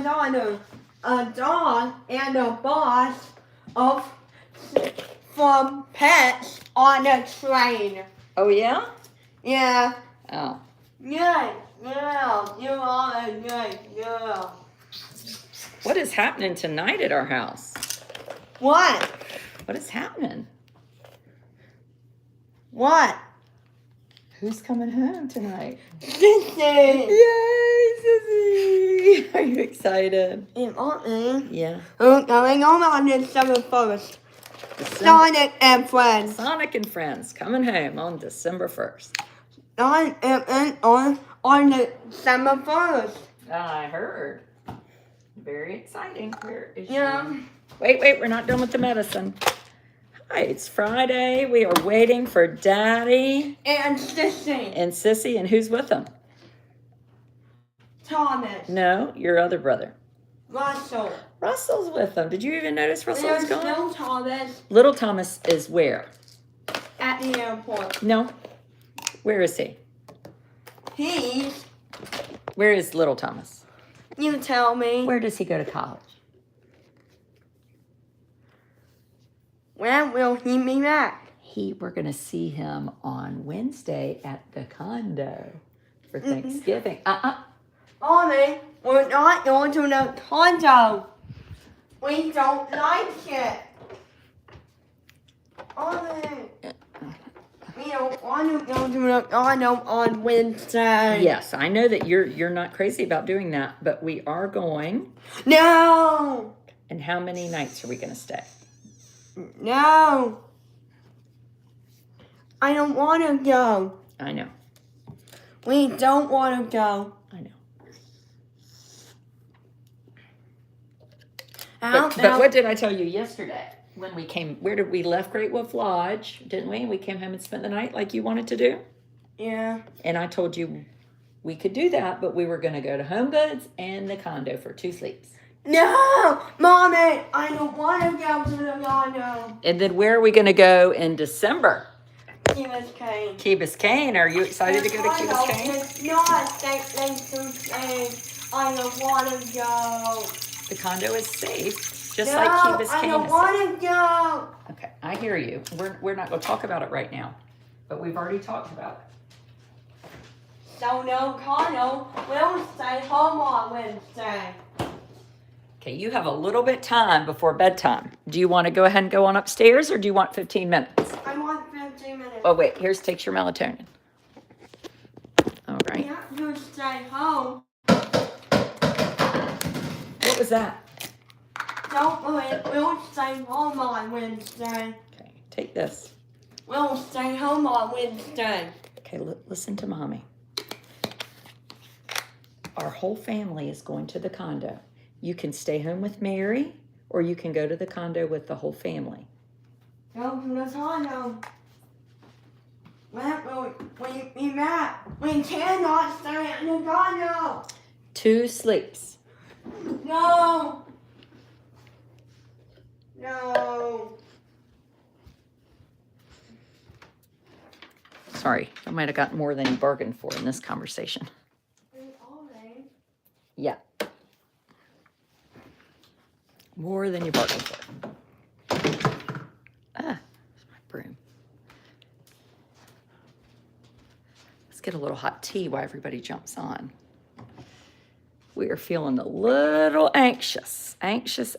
my daughter a dog and a box of from pets on a train. Oh, yeah? Yeah. Oh. Yeah, girl. You are a good girl. What is happening tonight at our house? What? What is happening? What? Who's coming home tonight? Sissy. Yay, Sissy! Are you excited? Yeah. Who's going on December 1st? Sonic and Friends. Sonic and Friends coming home on December 1st. Sonic and Friends on December 1st. I heard. Very exciting. Where is Yeah. she? Wait, we're not done with the medicine. Hi, it's Friday. We are waiting for Daddy. And Sissy. And Sissy, and who's with them? Thomas. No, your other brother. Russell. Russell's with them. Did you even notice Russell was There's gone? no Thomas Little Thomas is where? at the airport. No. Where is he? He's, Where is little Thomas? you tell me, Where does he go to college? when will he be back? We're going to see him on Wednesday at the condo for Thanksgiving. Mommy, we're not going to the condo. We don't like it. Mommy, we don't want to go to the condo on Wednesday. Yes, I know that you're not crazy about doing that, but we are going. No. And how many nights are we going to stay? No. I don't want to go. I know. We don't want to go. I know. But what did I tell you yesterday when we came? Where did we left Great Wolf Lodge, didn't we? We came home and spent the night like you wanted to do. Yeah. And I told you we could do that, but we were going to go to Home Goods and the condo for 2 sleeps. No, Mommy, I don't want to go to the condo. And then where are we going to go in December? Key Biscayne. Key Biscayne. Are you excited to go to Key Biscayne? It's not a safe place to stay. I don't want to go. The condo is safe, just No, like Key Biscayne I don't is want to go. safe. Okay, I hear you. We're not going to talk about it right now, but we've already talked about it. So no condo. We'll stay home on Wednesday. Okay, you have a little bit time before bedtime. Do you want to go ahead and go on upstairs, or do you want 15 minutes? I want 15 minutes. Oh, wait, takes your melatonin. All We right. have to stay home. What was that? Don't worry, we'll stay home on Wednesday. Okay, take this. We'll stay home on Wednesday. Okay, listen to Mommy. Our whole family is going to the condo. You can stay home with Mary, or you can go to the condo with the whole family. Go to the condo. When will we be back? We cannot stay in the condo. 2 sleeps. No. No. Sorry, I might have gotten more than you bargained for in this conversation. Yeah. More than you bargained for. There's my broom. Let's get a little hot tea while everybody jumps on. We are feeling a little anxious. Anxious.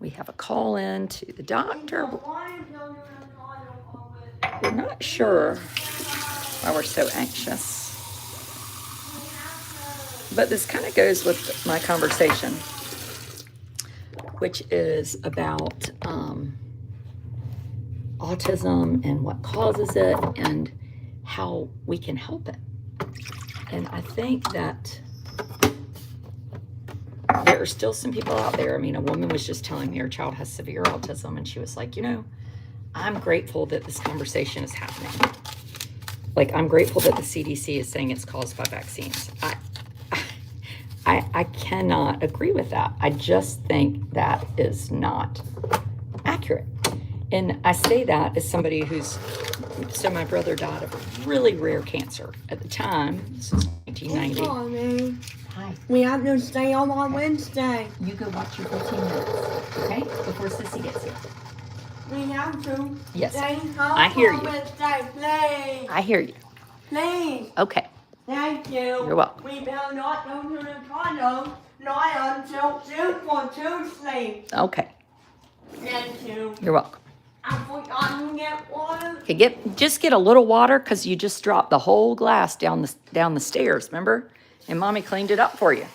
We have a call in to the doctor. We're not sure why we're so anxious. But this kind of goes with my conversation, which is about autism and what causes it and how we can help it. And I think that there are still some people out there. I mean, a woman was just telling me her child has severe autism, and she was like, I'm grateful that this conversation is happening. Like, I'm grateful that the CDC is saying it's caused by vaccines. I cannot agree with that. I just think that is not accurate. And I say that as somebody so my brother died of a really rare cancer. At the time, this was 1990. Hi. We have to stay home on Wednesday. You go watch your 15 minutes, okay? Before Sissy gets here. We have to Yes. stay home I hear on you. Wednesday, please. I hear you. Please. Okay. Thank you. You're welcome. We better not go to the condo, not until June for Tuesday. Okay. Thank you. You're welcome. I forgot to get water. Okay, just get a little water because you just dropped the whole glass down the stairs, remember? And Mommy cleaned it up for you.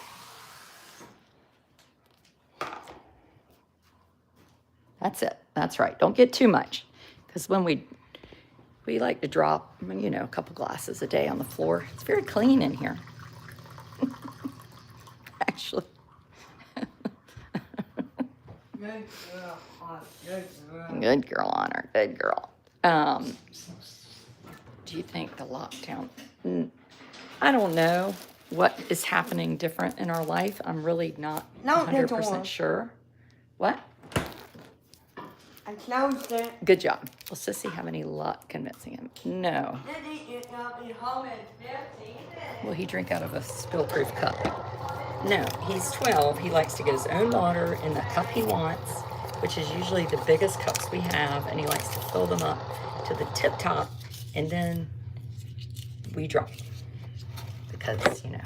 That's it. That's right. Don't get too much. Because when we like to drop, you know, a couple glasses a day on the floor. It's very clean in here. Actually. Good girl. Good girl. Good girl, Honor. Good girl. Do you think the lockdown? I don't know what is happening different in our life. I'm really not No, 100% sure. What? I closed it. Good job. Will Sissy have any luck convincing him? No. Will he drink out of a spill-proof cup? No. He's 12. He likes to get his own water in the cup he wants, which is usually the biggest cups we have, and he likes to fill them up to the tip top, and then we drop because, you know,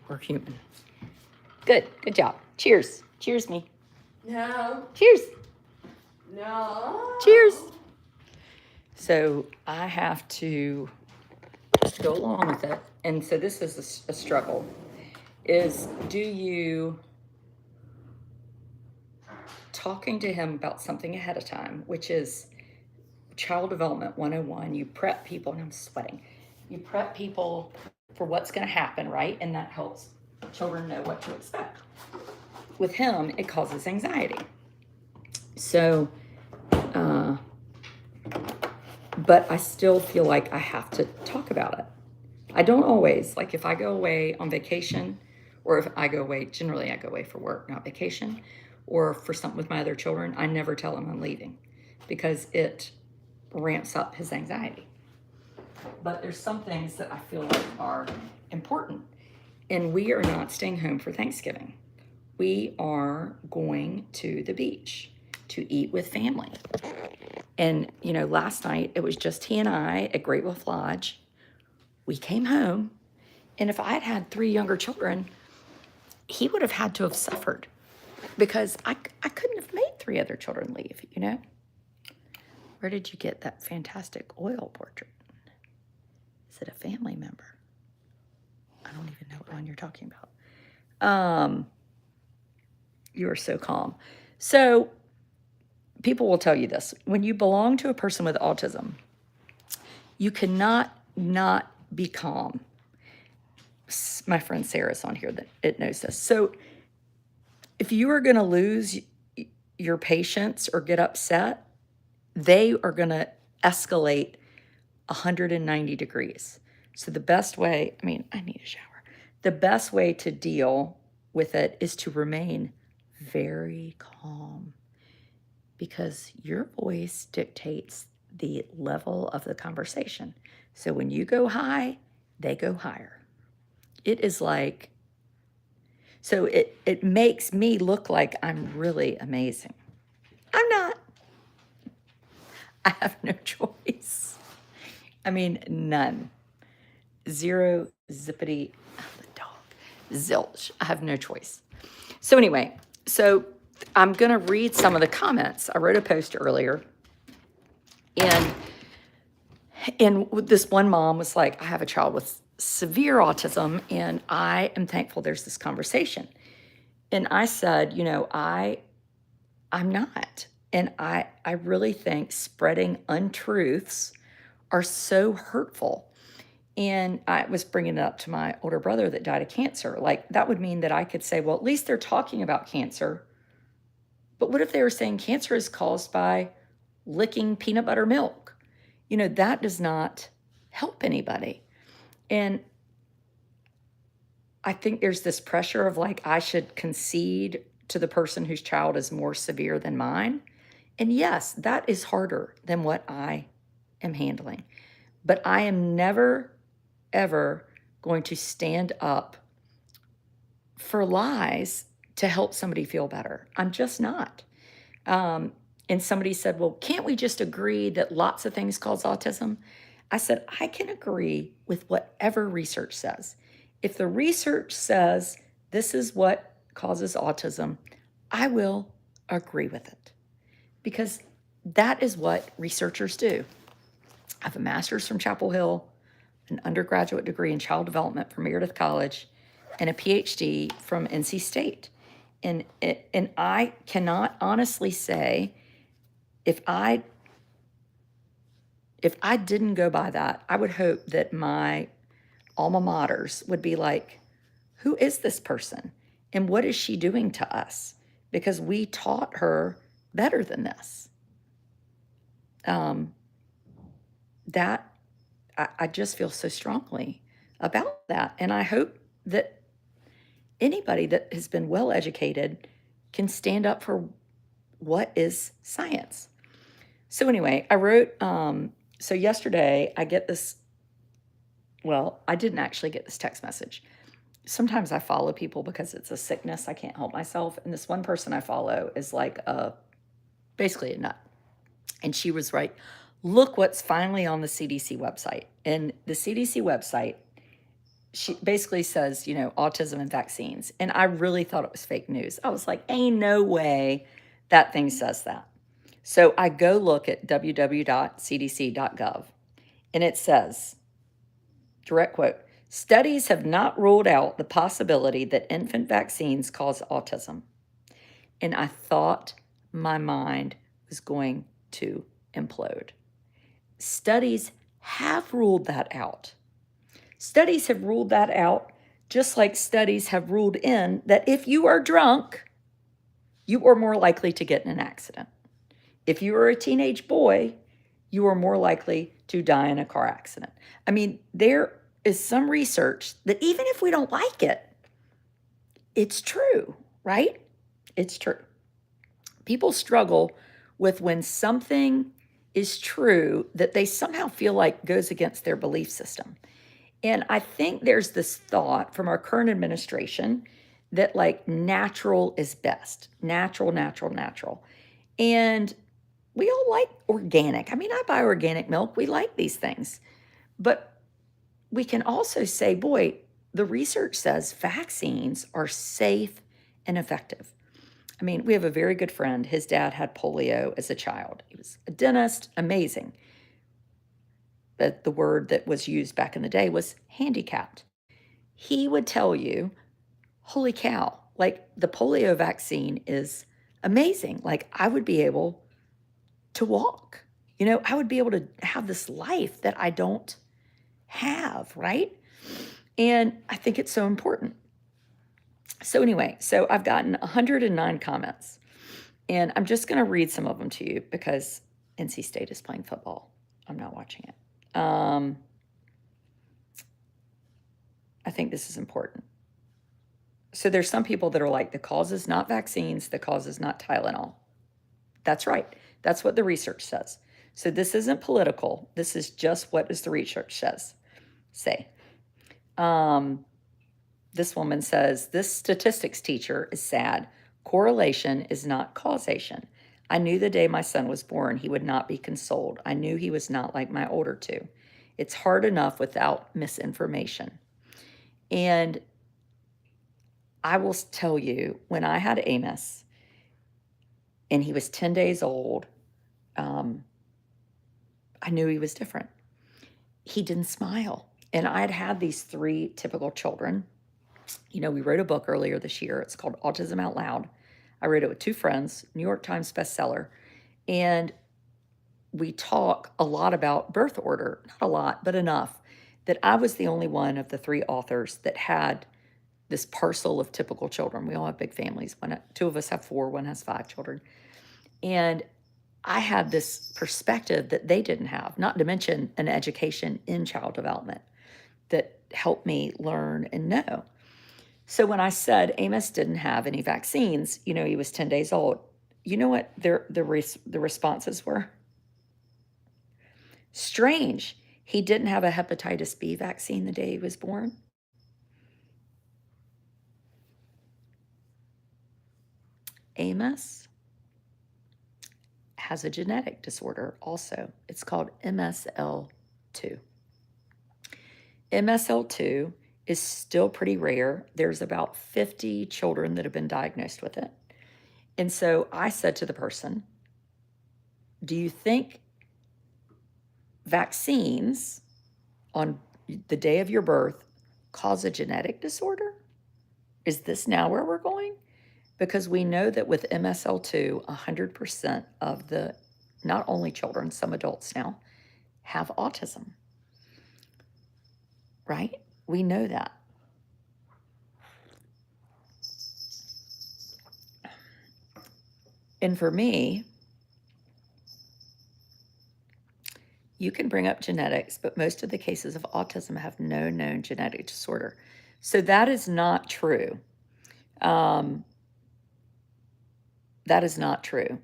we're human. Good. Good job. Cheers. Cheers me. No. Cheers. No. Cheers. So I have to just go along with it. And so this is a struggle. Is do you talking to him about something ahead of time, which is Child Development 101. You prep people, and I'm sweating. You prep people for what's going to happen, right? And that helps children know what to expect. With him, it causes anxiety. So, but I still feel like I have to talk about it. I don't always, like if I go away on vacation, or if I go away, generally I go away for work, not vacation, or for something with my other children, I never tell him I'm leaving because it ramps up his anxiety. But there's some things that I feel like are important. And we are not staying home for Thanksgiving. We are going to the beach to eat with family. And, you know, last night it was just he and I at Great Wolf Lodge. We came home, and if I had had 3 younger children, he would have had to have suffered because I couldn't have made 3 other children leave, you know? Where did you get that fantastic oil portrait? Is it a family member? I don't even know what one you're talking about. You are so calm. So people will tell you this. When you belong to a person with autism, you cannot not be calm. My friend Sarah's on here that knows this. So if you are going to lose your patience or get upset, they are going to escalate 190 degrees. So the best way, I need a shower. The best way to deal with it is to remain very calm, because your voice dictates the level of the conversation. So when you go high, they go higher. It is like, so it makes me look like I'm really amazing. I'm not. I have no choice. I mean, none. Zero, zippity, the dog, zilch. I have no choice. So anyway, so I'm going to read some of the comments. I wrote a post earlier, and this one mom was like, I have a child with severe autism, and I am thankful there's this conversation. And I said, you know, I'm not. And I really think spreading untruths are so hurtful. And I was bringing it up to my older brother that died of cancer. Like, that would mean that I could say, well, at least they're talking about cancer. But what if they were saying cancer is caused by licking peanut butter milk? You know, that does not help anybody. And I think there's this pressure of like, I should concede to the person whose child is more severe than mine. And yes, that is harder than what I am handling. But I am never, ever going to stand up for lies to help somebody feel better. I'm just not. And somebody said, well, can't we just agree that lots of things cause autism? I said, I can agree with whatever research says. If the research says this is what causes autism, I will agree with it, because that is what researchers do. I have a master's from Chapel Hill, an undergraduate degree in child development from Meredith College, and a PhD from NC State. And I cannot honestly say, if I didn't go by that, I would hope that my alma maters would be like, who is this person? And what is she doing to us? Because we taught her better than this. That I just feel so strongly about that. And I hope that anybody that has been well educated can stand up for what is science. So anyway, I wrote, so yesterday I get this, well, I didn't actually get this text message. Sometimes I follow people because it's a sickness. I can't help myself. And this one person I follow is like basically a nut. And she was right. Look what's finally on the CDC website. And the CDC website, she basically says, autism and vaccines. And I really thought it was fake news. I was like, ain't no way that thing says that. So I go look at www.cdc.gov, and it says, direct quote, studies have not ruled out the possibility that infant vaccines cause autism. And I thought my mind was going to implode. Studies have ruled that out. Studies have ruled that out, just like studies have ruled in that if you are drunk, you are more likely to get in an accident. If you are a teenage boy, you are more likely to die in a car accident. I mean, there is some research that even if we don't like it, it's true, right? It's true. People struggle with when something is true that they somehow feel like goes against their belief system. And I think there's this thought from our current administration that like natural is best. Natural, natural, natural. And we all like organic. I mean, I buy organic milk. We like these things. But we can also say, boy, the research says vaccines are safe and effective. I mean, we have a very good friend. His dad had polio as a child. He was a dentist, amazing. But the word that was used back in the day was handicapped. He would tell you, holy cow, like the polio vaccine is amazing. Like I would be able to walk. I would be able to have this life that I don't have, right? And I think it's so important. So anyway, so I've gotten 109 comments, and I'm just going to read some of them to you because NC State is playing football. I'm not watching it. I think this is important. So there's some people that are like, the cause is not vaccines, the cause is not Tylenol. That's right. That's what the research says. So this isn't political. This is just what does the research say. This woman says, this statistics teacher is sad. Correlation is not causation. I knew the day my son was born, he would not be consoled. I knew he was not like my older two. It's hard enough without misinformation. And I will tell you, when I had Amos and he was 10 days old, I knew he was different. He didn't smile. And I had these 3 typical children. We wrote a book earlier this year. It's called Autism Out Loud. I wrote it with 2 friends, New York Times bestseller. And we talk a lot about birth order. Not a lot, but enough that I was the only one of the 3 authors that had this parcel of typical children. We all have big families. 2 of us have 4, one has 5 children. And I had this perspective that they didn't have, not to mention an education in child development that helped me learn and know. So when I said Amos didn't have any vaccines, he was 10 days old, you know what the responses were? Strange. He didn't have a hepatitis B vaccine the day he was born. Amos has a genetic disorder also. It's called MSL2. MSL2 is still pretty rare. There's about 50 children that have been diagnosed with it. And so I said to the person, do you think vaccines on the day of your birth cause a genetic disorder? Is this now where we're going? Because we know that with MSL2, 100% of the, not only children, some adults now, have autism. Right? We know that. And for me, you can bring up genetics, but most of the cases of autism have no known genetic disorder. So that is not true. That is not true.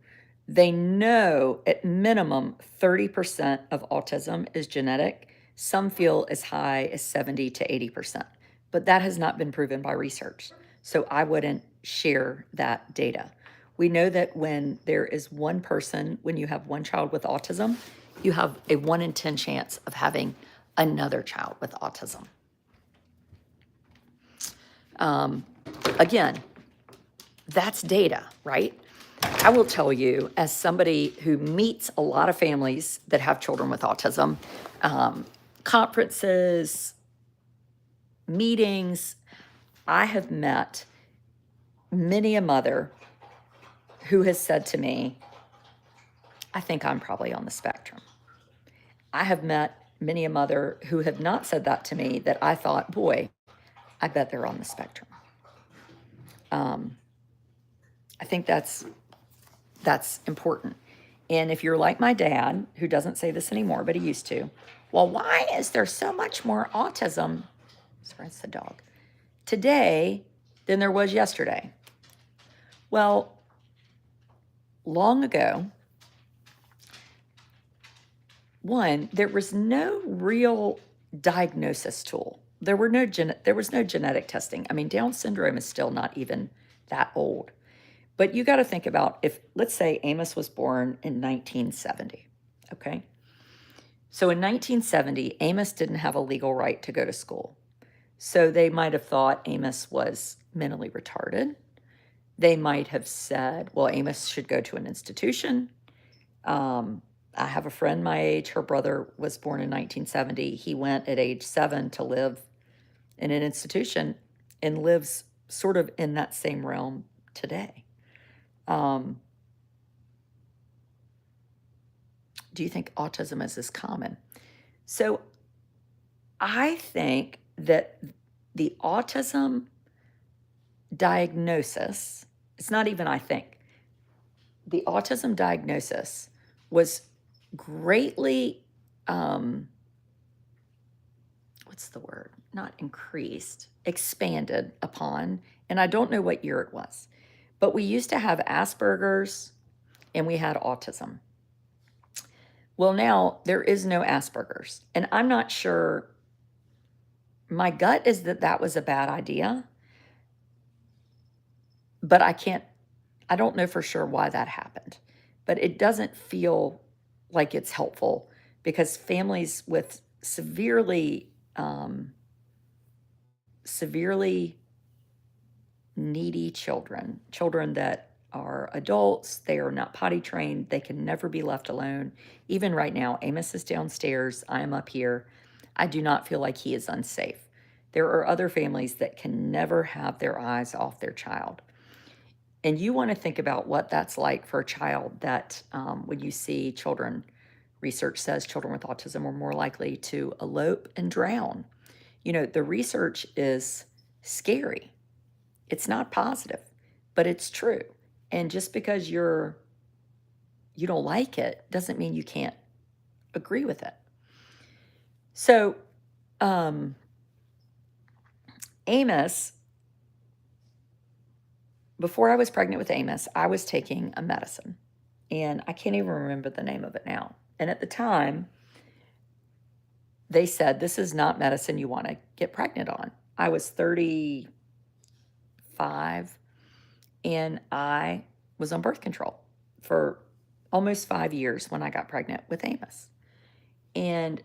They know at minimum 30% of autism is genetic. Some feel as high as 70 to 80%, but that has not been proven by research. So I wouldn't share that data. We know that when there is one person, when you have one child with autism, you have a 1 in 10 chance of having another child with autism. Again, that's data, right? I will tell you, as somebody who meets a lot of families that have children with autism, conferences, meetings, I have met many a mother who has said to me, I think I'm probably on the spectrum. I have met many a mother who have not said that to me, that I thought, boy, I bet they're on the spectrum. I think that's important. And if you're like my dad, who doesn't say this anymore, but he used to, well, why is there so much more autism, sorry, it's the dog, today than there was yesterday? Well, long ago, one, there was no real diagnosis tool. There was no genetic testing. I mean, Down syndrome is still not even that old. But you got to think about, if, let's say Amos was born in 1970, okay? So in 1970, Amos didn't have a legal right to go to school. So they might have thought Amos was mentally retarded. They might have said, well, Amos should go to an institution. I have a friend my age, her brother was born in 1970. He went at age 7 to live in an institution and lives sort of in that same realm today. Do you think autism is as common? So I think that the autism diagnosis, it's not even I think, the autism diagnosis was greatly, what's the word? Not increased, expanded upon, and I don't know what year it was, but we used to have Asperger's and we had autism. Well, now there is no Asperger's, and I'm not sure. My gut is that that was a bad idea, but I don't know for sure why that happened. But it doesn't feel like it's helpful, because families with severely needy children that are adults, they are not potty trained, they can never be left alone. Even right now, Amos is downstairs, I am up here. I do not feel like he is unsafe. There are other families that can never have their eyes off their child. And you want to think about what that's like for a child that, when you see children, research says children with autism are more likely to elope and drown. You know, the research is scary. It's not positive, but it's true. And just because you don't like it doesn't mean you can't agree with it. So, Amos, before I was pregnant with Amos, I was taking a medicine, and I can't even remember the name of it now. And at the time, they said, this is not medicine you want to get pregnant on. I was 35, and I was on birth control for almost 5 years when I got pregnant with Amos. And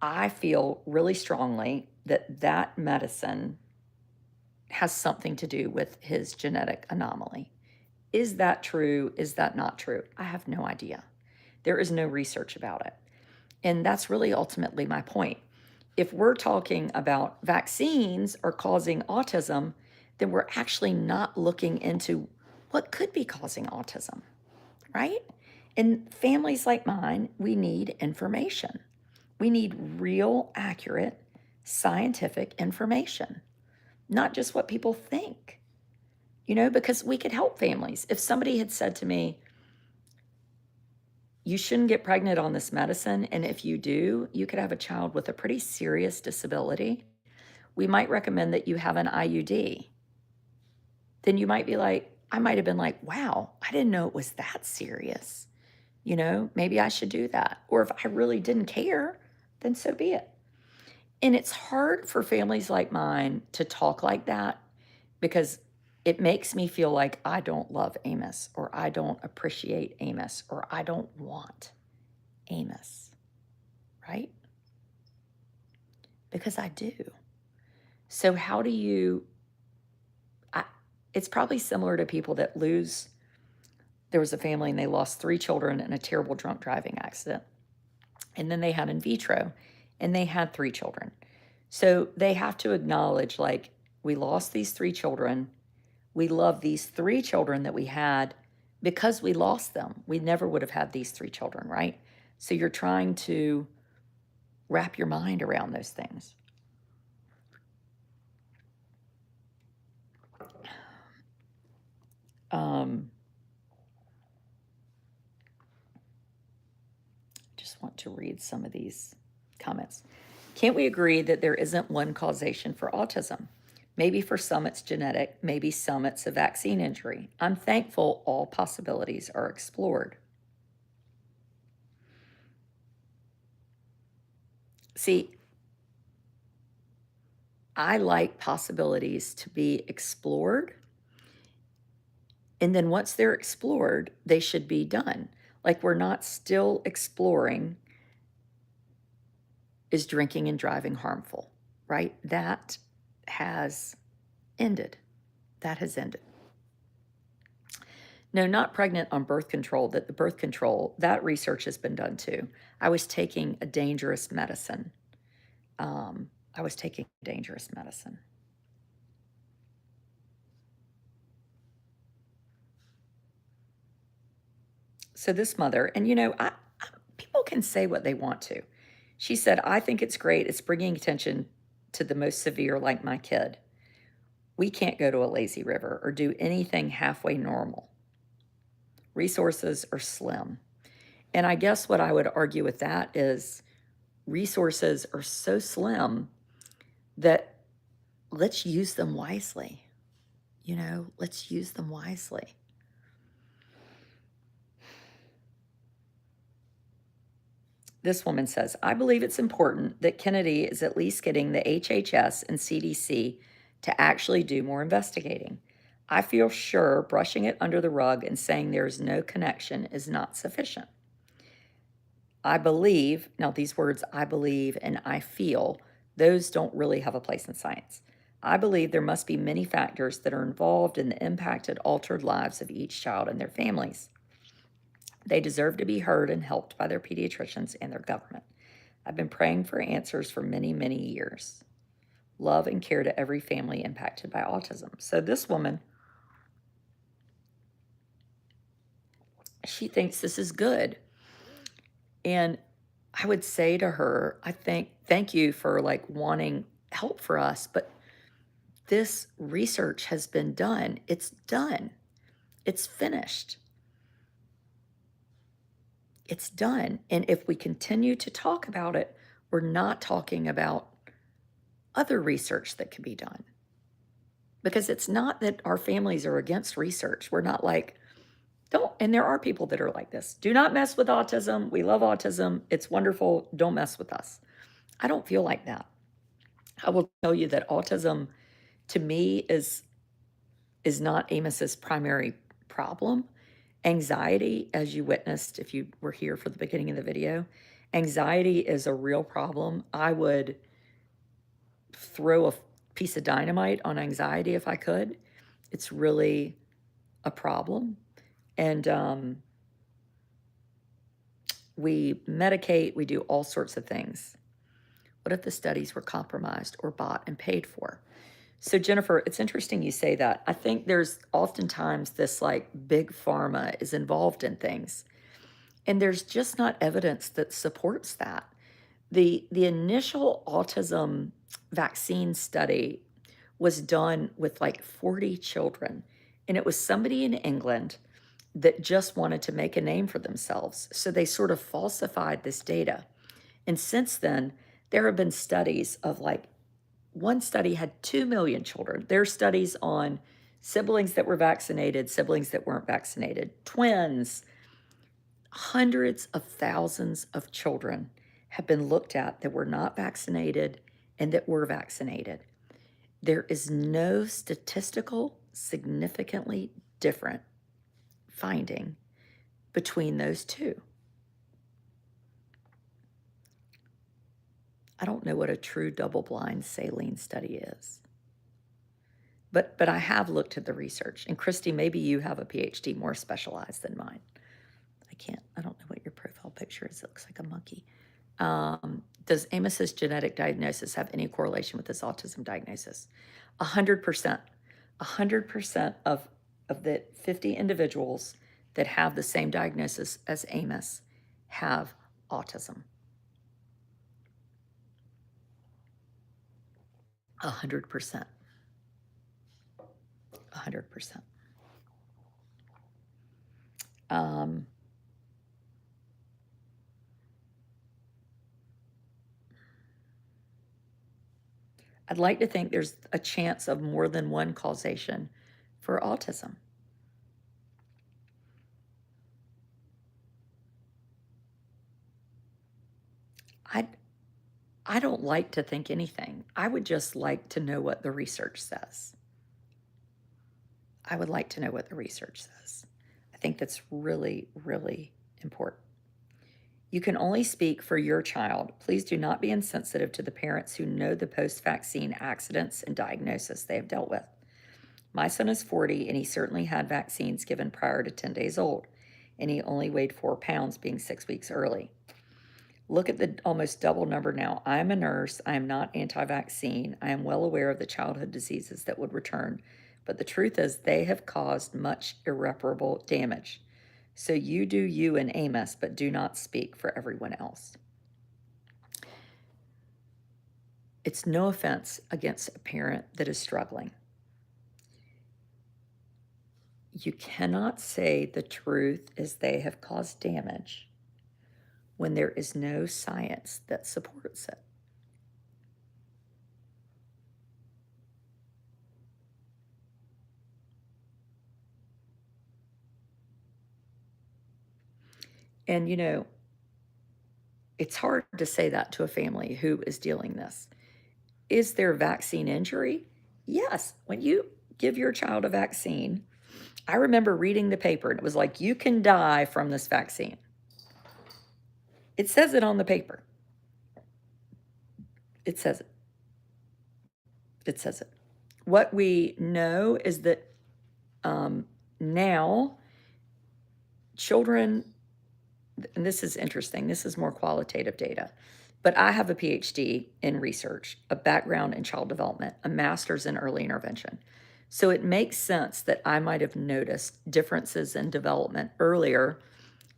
I feel really strongly that that medicine has something to do with his genetic anomaly. Is that true? Is that not true? I have no idea. There is no research about it. And that's really ultimately my point. If we're talking about vaccines are causing autism, then we're actually not looking into what could be causing autism, right? In families like mine, we need information. We need real, accurate, scientific information, not just what people think, because we could help families. If somebody had said to me, you shouldn't get pregnant on this medicine, and if you do, you could have a child with a pretty serious disability, we might recommend that you have an IUD. Then you might be like, I might have been like, wow, I didn't know it was that serious. Maybe I should do that. Or if I really didn't care, then so be it. And it's hard for families like mine to talk like that because it makes me feel like I don't love Amos, or I don't appreciate Amos, or I don't want Amos, right? Because I do. So how do you, it's probably similar to people that lose, there was a family and they lost 3 children in a terrible drunk driving accident. And then they had in vitro and they had 3 children. So they have to acknowledge, like, we lost these 3 children. We love these 3 children that we had because we lost them. We never would have had these 3 children, right? So you're trying to wrap your mind around those things. Just want to read some of these comments. Can't we agree that there isn't one causation for autism? Maybe for some it's genetic, maybe some it's a vaccine injury. I'm thankful all possibilities are explored. See, I like possibilities to be explored. And then once they're explored, they should be done. Like, we're not still exploring, is drinking and driving harmful, right? That has ended. That has ended. No, not pregnant on birth control, that the birth control, that research has been done too. I was taking a dangerous medicine. So this mother, and people can say what they want to. She said, I think it's great. It's bringing attention to the most severe, like my kid. We can't go to a lazy river or do anything halfway normal. Resources are slim. And I guess what I would argue with that is resources are so slim that let's use them wisely. Let's use them wisely. This woman says, I believe it's important that Kennedy is at least getting the HHS and CDC to actually do more investigating. I feel sure brushing it under the rug and saying there's no connection is not sufficient. I believe, now these words, I believe and I feel, those don't really have a place in science. I believe there must be many factors that are involved in the impacted, altered lives of each child and their families. They deserve to be heard and helped by their pediatricians and their government. I've been praying for answers for many, many years. Love and care to every family impacted by autism. So this woman, she thinks this is good. And I would say to her, thank you for wanting help for us, but this research has been done. It's done. It's finished. It's done. And if we continue to talk about it, we're not talking about other research that can be done. Because it's not that our families are against research. We're not like, and there are people that are like this. Do not mess with autism. We love autism. It's wonderful. Don't mess with us. I don't feel like that. I will tell you that autism, to me, is is not Amos's primary problem. Anxiety, as you witnessed if you were here for the beginning of the video, anxiety is a real problem. I would throw a piece of dynamite on anxiety if I could. It's really a problem. And we medicate, we do all sorts of things. What if the studies were compromised or bought and paid for? So Jennifer, it's interesting you say that. I think there's oftentimes this like big pharma is involved in things, and there's just not evidence that supports that. The initial autism vaccine study was done with like 40 children, and it was somebody in England that just wanted to make a name for themselves. So they sort of falsified this data. And since then, there have been studies of like, one study had 2 million children. There are studies on siblings that were vaccinated, siblings that weren't vaccinated, twins. Hundreds of thousands of children have been looked at that were not vaccinated and that were vaccinated. There is no statistical significantly different finding between those two. I don't know what a true double-blind saline study is. But I have looked at the research. And Christy, maybe you have a PhD more specialized than mine. I don't know what your profile picture is. It looks like a monkey. Does Amos's genetic diagnosis have any correlation with his autism diagnosis? 100%. 100% of the 50 individuals that have the same diagnosis as Amos have autism. 100%. 100%. I'd like to think there's a chance of more than one causation for autism. I don't like to think anything. I would just like to know what the research says. I would like to know what the research says. I think that's really, really important. You can only speak for your child. Please do not be insensitive to the parents who know the post-vaccine accidents and diagnosis they have dealt with. My son is 40, and he certainly had vaccines given prior to 10 days old, and he only weighed 4 pounds, being 6 weeks early. Look at the almost double number now. I am a nurse. I am not anti-vaccine. I am well aware of the childhood diseases that would return, but the truth is they have caused much irreparable damage. So you do you and Amos, but do not speak for everyone else. It's no offense against a parent that is struggling. You cannot say the truth is they have caused damage when there is no science that supports it. And, you know, it's hard to say that to a family who is dealing this. Is there vaccine injury? Yes. When you give your child a vaccine, I remember reading the paper and it was like, you can die from this vaccine. It says it on the paper. It says it. It says it. What we know is that now children, and this is interesting, this is more qualitative data, but I have a PhD in research, a background in child development, a master's in early intervention. So it makes sense that I might have noticed differences in development earlier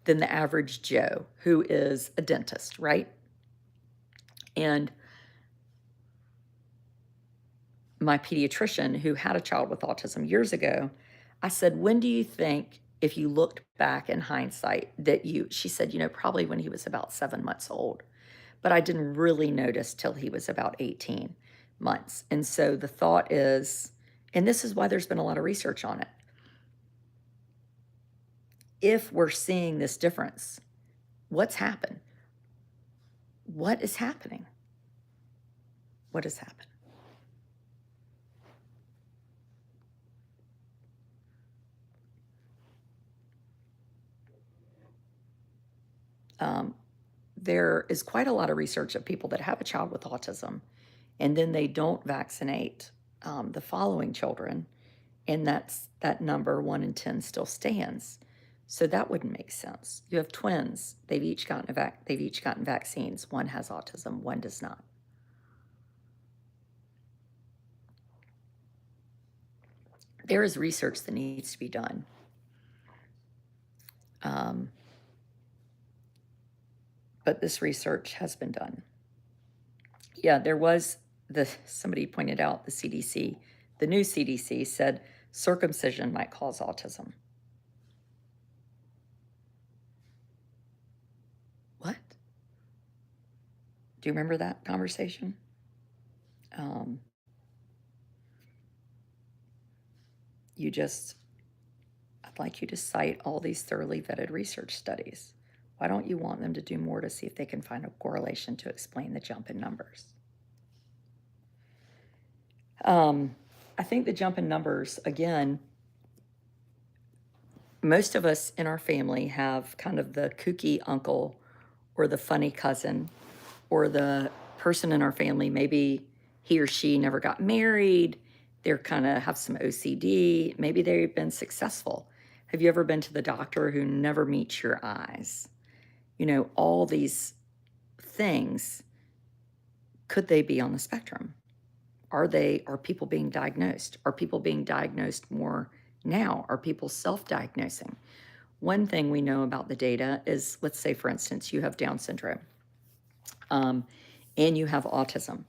than the average Joe who is a dentist, right? And my pediatrician who had a child with autism years ago, I said, when do you think, if you looked back in hindsight, that she said, you know, probably when he was about 7 months old. But I didn't really notice till he was about 18 months. And so the thought is, and this is why there's been a lot of research on it. If we're seeing this difference, what's happened? What is happening? What has happened? there is quite a lot of research of people that have a child with autism, and then they don't vaccinate the following children, and that number 1 in 10 still stands. So that wouldn't make sense. You have twins; they've each gotten vaccines. One has autism, one does not. There is research that needs to be done. But this research has been done. Yeah, there was somebody pointed out the CDC, the new CDC said circumcision might cause autism. What? Do you remember that conversation? I'd like you to cite all these thoroughly vetted research studies. Why don't you want them to do more to see if they can find a correlation to explain the jump in numbers? I think the jump in numbers, again, most of us in our family have kind of the kooky uncle or the funny cousin or the person in our family, maybe he or she never got married, they're kind of have some OCD, maybe they've been successful. Have you ever been to the doctor who never meets your eyes? You know, all these things, could they be on the spectrum? Are people being diagnosed? Are people being diagnosed more now? Are people self-diagnosing? One thing we know about the data is, let's say, for instance, you have Down syndrome and you have autism.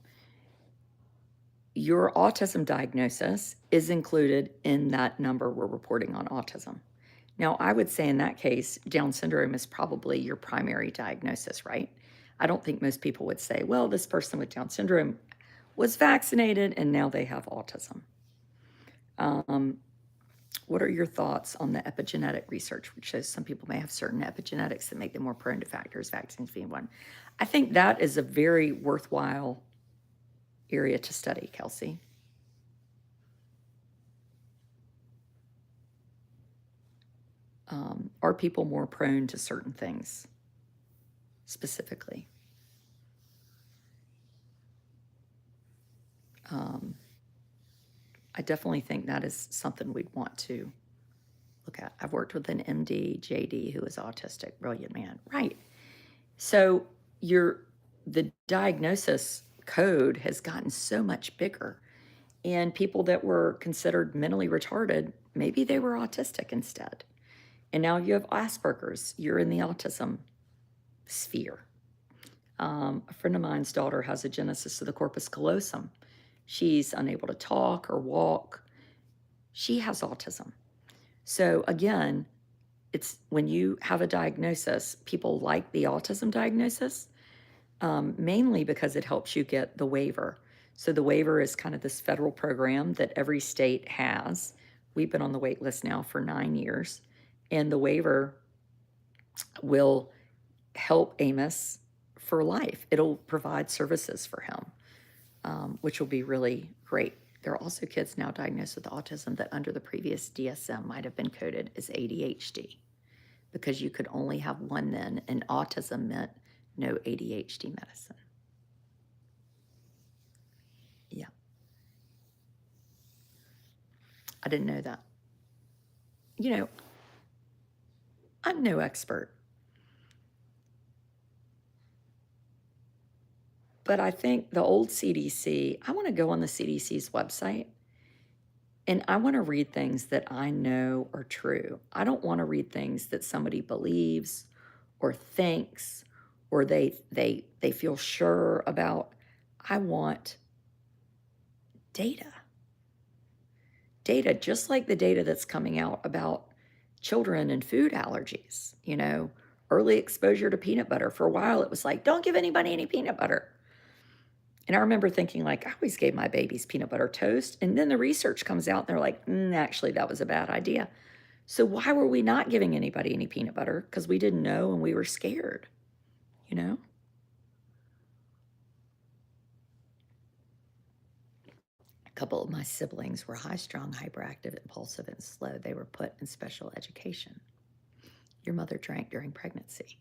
Your autism diagnosis is included in that number we're reporting on autism. Now, I would say in that case, Down syndrome is probably your primary diagnosis, right? I don't think most people would say, well, this person with Down syndrome was vaccinated and now they have autism. What are your thoughts on the epigenetic research, which shows some people may have certain epigenetics that make them more prone to factors, vaccines being one? I think that is a very worthwhile area to study, Kelsey. Are people more prone to certain things specifically? I definitely think that is something we'd want to look at. I've worked with an MD, JD, who is autistic, brilliant man. Right. So the diagnosis code has gotten so much bigger. And people that were considered mentally retarded, maybe they were autistic instead. And now you have Asperger's. You're in the autism sphere. A friend of mine's daughter has a genesis of the corpus callosum. She's unable to talk or walk. She has autism. So again, it's when you have a diagnosis, people like the autism diagnosis, mainly because it helps you get the waiver. So the waiver is kind of this federal program that every state has. We've been on the wait list now for 9 years, and the waiver will help Amos for life. It'll provide services for him, which will be really great. There are also kids now diagnosed with autism that under the previous DSM might have been coded as ADHD because you could only have one then, and autism meant no ADHD medicine. Yeah. I didn't know that. You know, I'm no expert. But I think the old CDC, I want to go on the CDC's website and I want to read things that I know are true. I don't want to read things that somebody believes or thinks or they feel sure about. I want data. Data, just like the data that's coming out about children and food allergies, you know, early exposure to peanut butter. For a while, it was like, don't give anybody any peanut butter. And I remember thinking, like, I always gave my babies peanut butter toast. And then the research comes out and they're like, actually, that was a bad idea. So why were we not giving anybody any peanut butter? Because we didn't know and we were scared, you know? A couple of my siblings were high-strung, hyperactive, impulsive, and slow. They were put in special education. Your mother drank during pregnancy.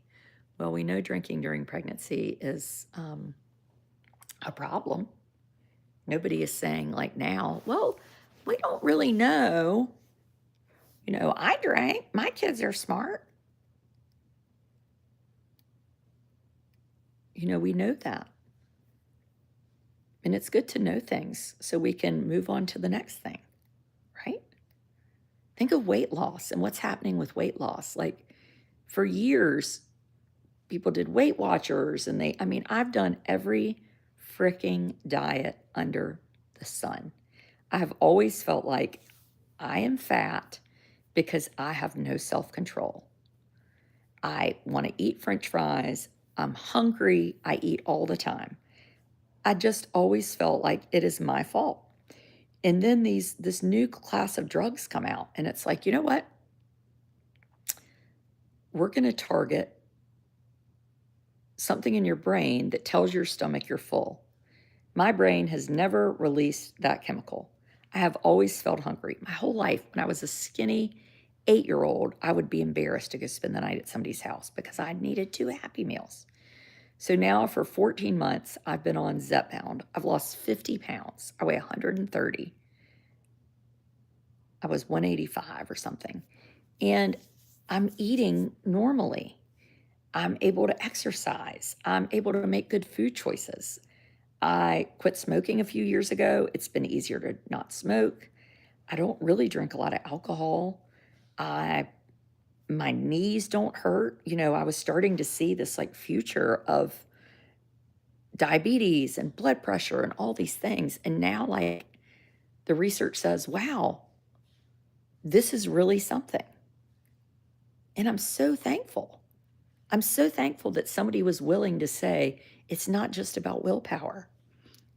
Well, we know drinking during pregnancy is a problem. Nobody is saying like now, well, we don't really know. You know, I drank. My kids are smart. You know, we know that. And it's good to know things so we can move on to the next thing, right? Think of weight loss and what's happening with weight loss. Like for years, people did Weight Watchers and I've done every freaking diet under the sun. I have always felt like I am fat because I have no self-control. I want to eat French fries. I'm hungry. I eat all the time. I just always felt like it is my fault. And then this new class of drugs come out, and it's like, you know what? We're going to target something in your brain that tells your stomach you're full. My brain has never released that chemical. I have always felt hungry. My whole life, when I was a skinny 8-year-old, I would be embarrassed to go spend the night at somebody's house because I needed 2 Happy Meals. So now for 14 months, I've been on Zepbound. I've lost 50 pounds. I weigh 130. I was 185 or something. And I'm eating normally. I'm able to exercise. I'm able to make good food choices. I quit smoking a few years ago. It's been easier to not smoke. I don't really drink a lot of alcohol. My knees don't hurt. You know, I was starting to see this like future of diabetes and blood pressure and all these things. And now like the research says, wow, this is really something. And I'm so thankful. I'm so thankful that somebody was willing to say, it's not just about willpower.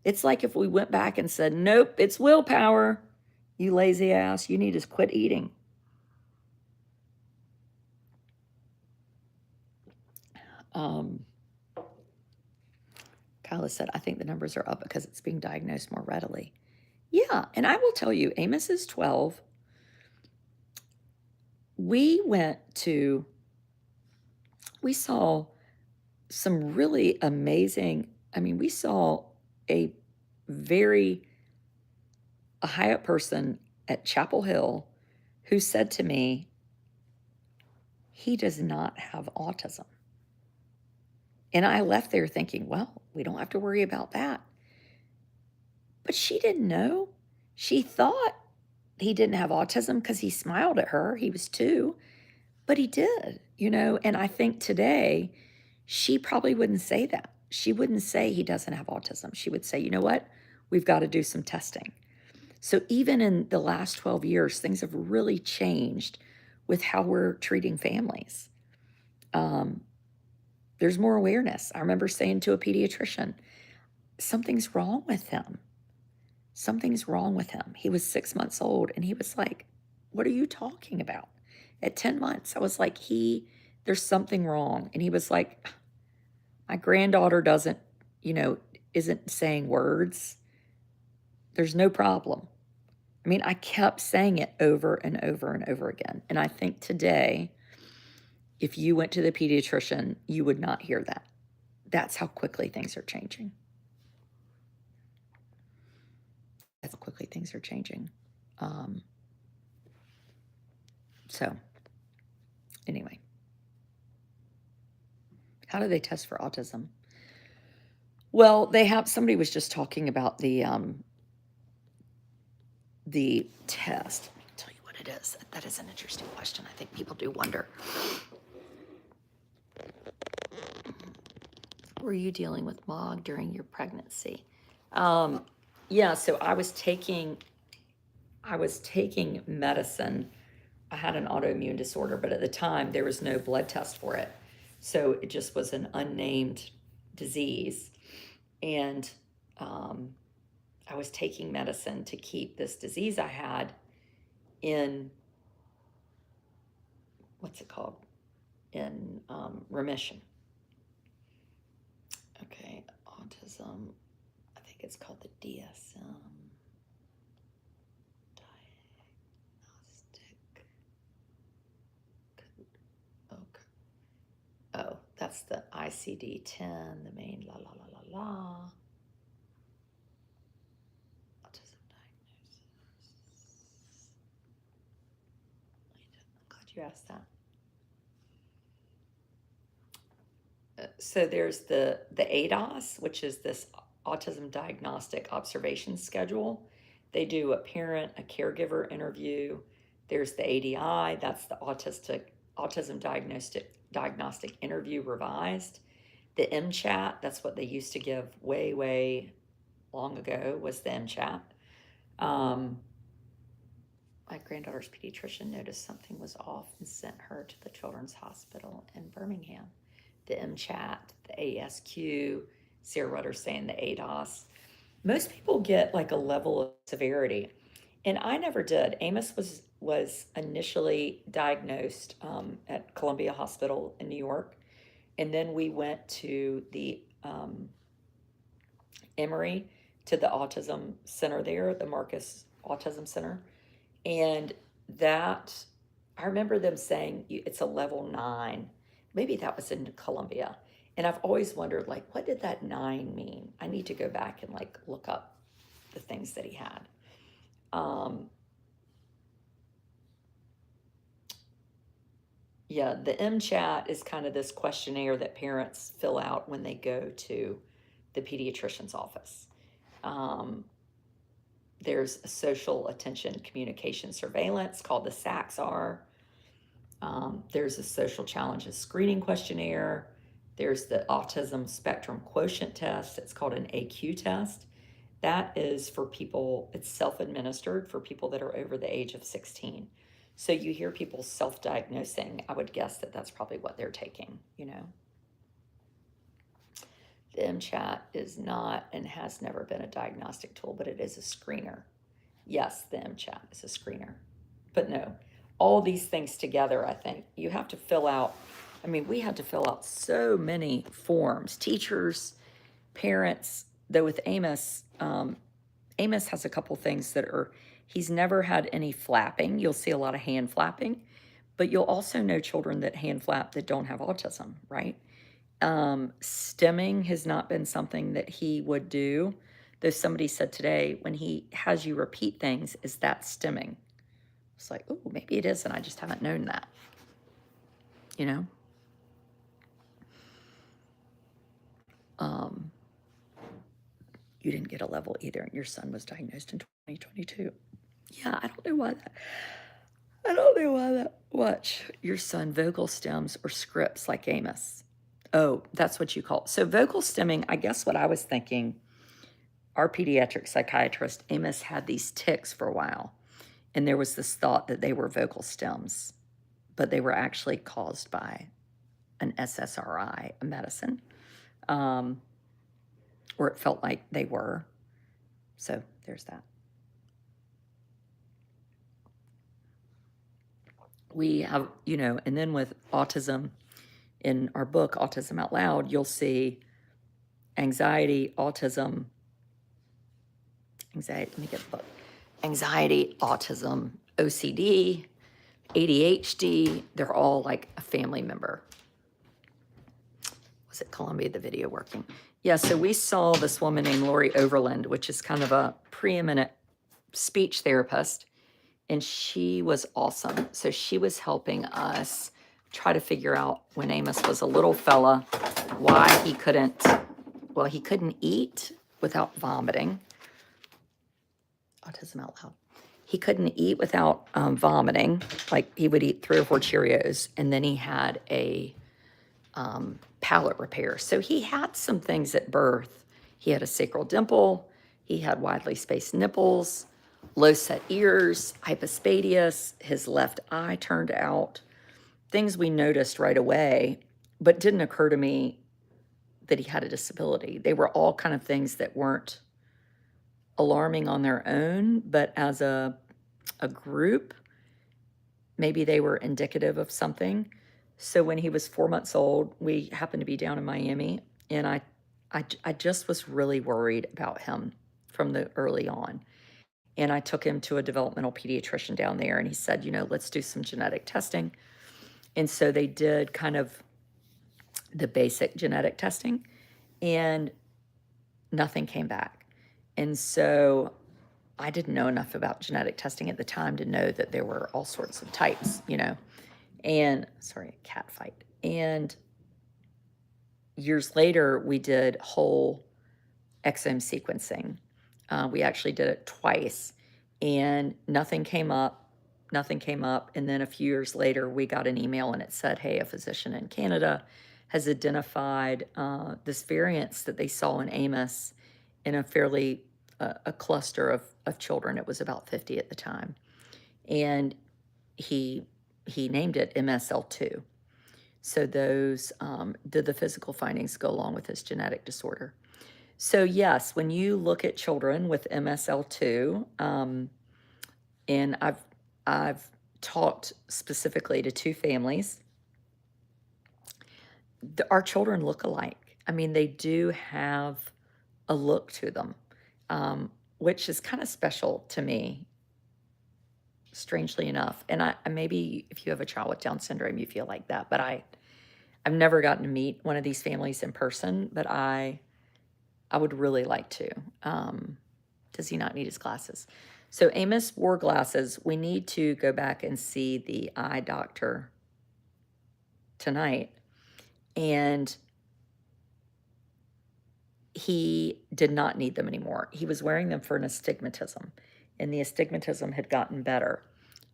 It's like if we went back and said, nope, it's willpower. You lazy ass, you need to quit eating. Kyla said, I think the numbers are up because it's being diagnosed more readily. Yeah, and I will tell you, Amos is 12. We saw some really amazing, we saw a high up person at Chapel Hill who said to me, he does not have autism. And I left there thinking, well, we don't have to worry about that. But she didn't know. She thought he didn't have autism because he smiled at her. He was 2, but he did, and I think today she probably wouldn't say that. She wouldn't say he doesn't have autism. She would say, you know what? We've got to do some testing. So even in the last 12 years, things have really changed with how we're treating families. There's more awareness. I remember saying to a pediatrician, something's wrong with him. Something's wrong with him. He was 6 months old, and he was like, what are you talking about? At 10 months, I was like, there's something wrong. And he was like, my granddaughter isn't saying words. There's no problem. I kept saying it over and over and over again. And I think today, if you went to the pediatrician, you would not hear that. That's how quickly things are changing. That's how quickly things are changing. So, anyway. How do they test for autism? Well, somebody was just talking about the test. Let me tell you what it is. That is an interesting question. I think people do wonder. Were you dealing with MOG during your pregnancy? Yeah, so I was taking medicine. I had an autoimmune disorder, but at the time there was no blood test for it. So it just was an unnamed disease. And I was taking medicine to keep this disease I had in, in remission. Okay, autism, I think it's called the DSM. Diagnostic. Okay. Oh, that's that's the ICD-10, the main la la la la la. Autism diagnosis. I'm glad you asked that. So there's the ADOS, which is this Autism Diagnostic Observation Schedule. They do a parent, a caregiver interview. There's the ADI, that's the Autism Diagnostic Interview Revised. The MChat, that's what they used to give way, way long ago, was the MChat. My granddaughter's pediatrician noticed something was off and sent her to the Children's Hospital in Birmingham. The MChat, the ASQ, Sarah Rudder's saying the ADOS. Most people get like a level of severity, and I never did. Amos was initially diagnosed at Columbia Hospital in New York, and then we went to the Emory, to the autism center there, the Marcus Autism Center, and that I remember them saying it's a level 9. Maybe that was in Columbia. And I've always wondered, like, what did that 9 mean? I need to go back and like look up the things that he had. Yeah, the MChat is kind of this questionnaire that parents fill out when they go to the pediatrician's office. There's a social attention communication surveillance called the SACSR. There's a social challenges screening questionnaire. There's the autism spectrum quotient test. It's called an AQ test. That is for people, it's self-administered for people that are over the age of 16. So you hear people self-diagnosing, I would guess that that's probably what they're taking, you know. The MChat is not and has never been a diagnostic tool, but it is a screener. Yes, the MChat is a screener. But no, all these things together, I think, you have to fill out. I mean, we had to fill out so many forms. Teachers, parents, though with Amos, Amos has a couple things that are, he's never had any flapping. You'll see a lot of hand flapping, but you'll also know children that hand flap that don't have autism, right? Stimming has not been something that he would do. Though somebody said today, when he has you repeat things, is that stimming? It's like, oh, maybe it is, and I just haven't known that, you know? You didn't get a level either, and your son was diagnosed in 2022. Yeah, I don't know why that. Watch your son vocal stems or scripts like Amos. Oh, that's what you call it. So vocal stemming, I guess what I was thinking, our pediatric psychiatrist, Amos, had these tics for a while. And there was this thought that they were vocal stems, but they were actually caused by an SSRI, a medicine, or it felt like they were. So there's that. We have, you know, and then with autism, in our book, Autism Out Loud, you'll see anxiety, autism, let me get the book. Anxiety, autism, OCD, ADHD, they're all like a family member. Was it Columbia, the video working? Yeah, so we saw this woman named Lori Overland, which is kind of a preeminent speech therapist, and she was awesome. So she was helping us try to figure out, when Amos was a little fella, why he couldn't eat without vomiting. Autism Out Loud. He couldn't eat without vomiting. Like, he would eat 3 or 4 Cheerios, and then he had a palate repair. So he had some things at birth. He had a sacral dimple. He had widely spaced nipples, low set ears, hypospadias. His left eye turned out. Things we noticed right away, but didn't occur to me that he had a disability. They were all kind of things that weren't alarming on their own, but as a group, maybe they were indicative of something. So when he was 4 months old, we happened to be down in Miami, and I just was really worried about him from the early on. And I took him to a developmental pediatrician down there, and he said, you know, let's do some genetic testing. And so they did kind of the basic genetic testing, and nothing came back. And so I didn't know enough about genetic testing at the time to know that there were all sorts of types, and sorry, a cat fight. And years later, we did whole exome sequencing. We actually did it twice, and nothing came up. And then a few years later, we got an email and it said, hey, a physician in Canada has identified this variance that they saw in Amos in a fairly a cluster of children. It was about 50 at the time. And he named it MSL2. So those did the physical findings go along with his genetic disorder. So yes, when you look at children with MSL2, and I've talked specifically to 2 families, our children look alike. I mean, they do have a look to them, which is kind of special to me, strangely enough. And maybe if you have a child with Down syndrome, you feel like that. But I've never gotten to meet one of these families in person, but I would really like to. Does he not need his glasses? So Amos wore glasses. We need to go back and see the eye doctor tonight. And he did not need them anymore. He was wearing them for an astigmatism, and the astigmatism had gotten better.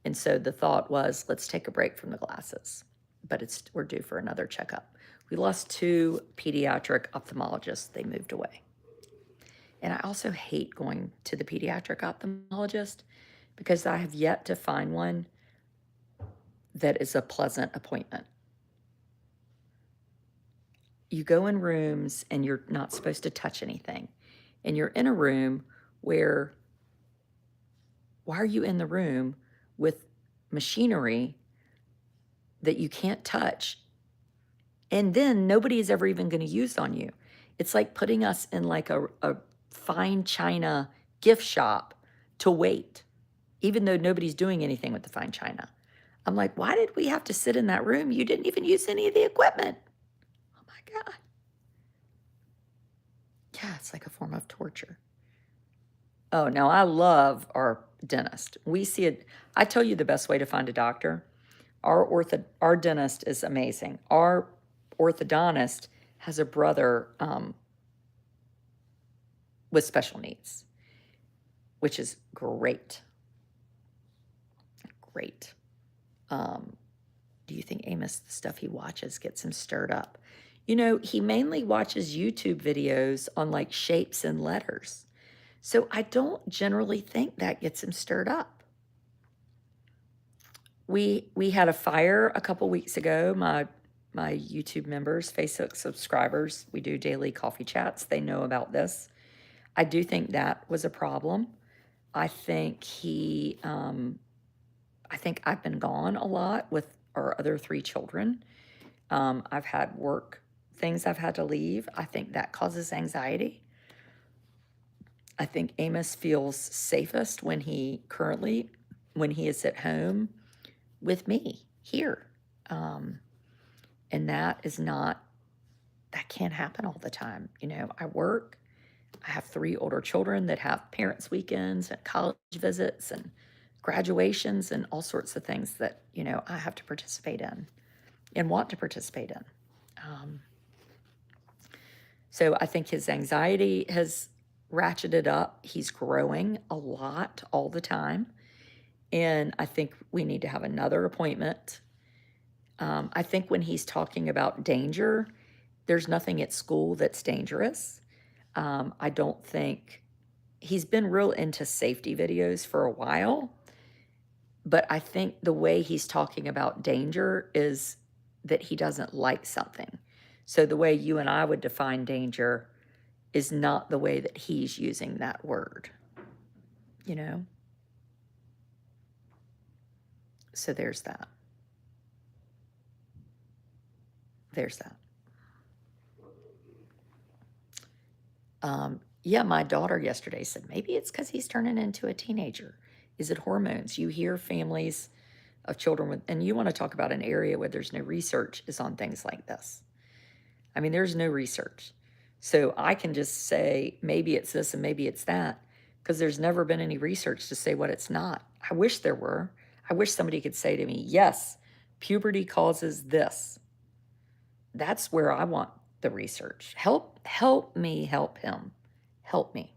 And so the thought was, let's take a break from the glasses. But we're due for another checkup. We lost 2 pediatric ophthalmologists. They moved away. And I also hate going to the pediatric ophthalmologist because I have yet to find one that is a pleasant appointment. You go in rooms and you're not supposed to touch anything. And you're in a room where, why are you in the room with machinery that you can't touch? And then nobody is ever even going to use on you. It's like putting us in like a fine china gift shop to wait, even though nobody's doing anything with the fine china. I'm like, why did we have to sit in that room? You didn't even use any of the equipment. Oh my God. Yeah, it's like a form of torture. Oh, now I love our dentist. We see it. I tell you the best way to find a doctor. Our dentist is amazing. Our orthodontist has a brother with special needs, which is great. Great. Do you think Amos, the stuff he watches gets him stirred up? He mainly watches YouTube videos on like shapes and letters. So I don't generally think that gets him stirred up. We had a fire a couple weeks ago. My YouTube members, Facebook subscribers, we do daily coffee chats. They know about this. I do think that was a problem. I think I've been gone a lot with our other 3 children. I've had work things I've had to leave. I think that causes anxiety. I think Amos feels safest when he is at home with me here. And that can't happen all the time. I work. I have 3 older children that have parents' weekends and college visits and graduations and all sorts of things that, I have to participate in and want to participate in. So I think his anxiety has ratcheted up. He's growing a lot all the time. And I think we need to have another appointment. I think when he's talking about danger, there's nothing at school that's dangerous. I don't think he's been real into safety videos for a while, but I think the way he's talking about danger is that he doesn't like something. So the way you and I would define danger is not the way that he's using that word, So there's that. Yeah, my daughter yesterday said, maybe it's because he's turning into a teenager. Is it hormones? You hear families of children with, and you want to talk about an area where there's no research, is on things like this. I mean, there's no research. So I can just say, maybe it's this and maybe it's that, because there's never been any research to say what it's not. I wish there were. I wish somebody could say to me, yes, puberty causes this. That's where I want the research. Help me help him. Help me.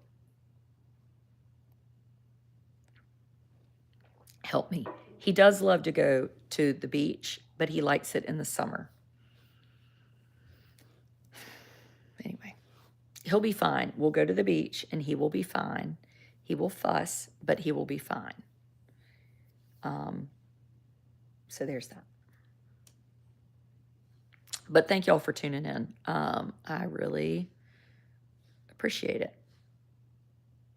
Help me. He does love to go to the beach, but he likes it in the summer. Anyway, he'll be fine. We'll go to the beach and he will be fine. He will fuss, but he will be fine. So there's that. But thank y'all for tuning in. I really appreciate it.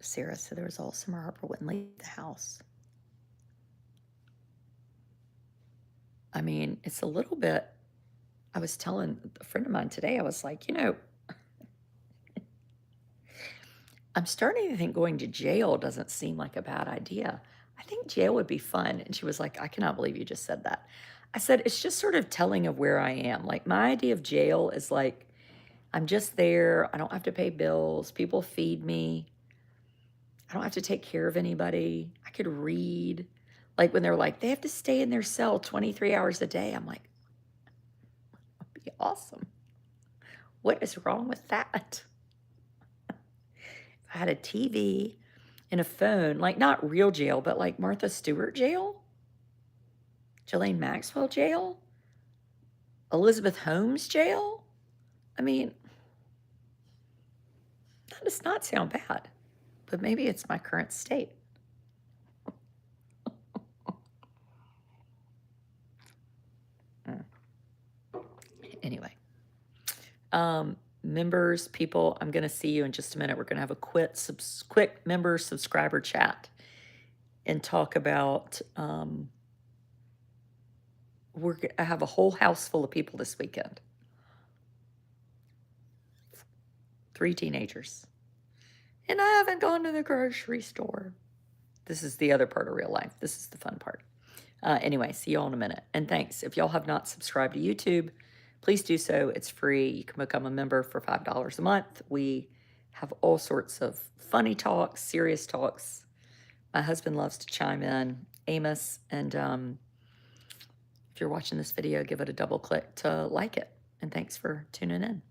Sarah said there was all summer Harper wouldn't leave the house. I mean, it's a little bit, I was telling a friend of mine today, I was like, I'm starting to think going to jail doesn't seem like a bad idea. I think jail would be fun. And she was like, I cannot believe you just said that. I said, it's just sort of telling of where I am. Like, my idea of jail is like, I'm just there. I don't have to pay bills. People feed me. I don't have to take care of anybody. I could read. Like, when they're like, they have to stay in their cell 23 hours a day. I'm like, that'd be awesome. What is wrong with that? If I had a TV and a phone, like not real jail, but like Martha Stewart jail, Ghislaine Maxwell jail, Elizabeth Holmes jail. I mean, that does not sound bad, but maybe it's my current state. Anyway, members, people, I'm going to see you in just a minute. We're going to have a quick member subscriber chat and talk about, I have a whole house full of people this weekend. 3 teenagers. And I haven't gone to the grocery store. This is the other part of real life. This is the fun part. Anyway, see y'all in a minute. And thanks. If y'all have not subscribed to YouTube, please do so. It's free. You can become a member for $5 a month. We have all sorts of funny talks, serious talks. My husband loves to chime in, Amos. And if you're watching this video, give it a double click to like it. And thanks for tuning in.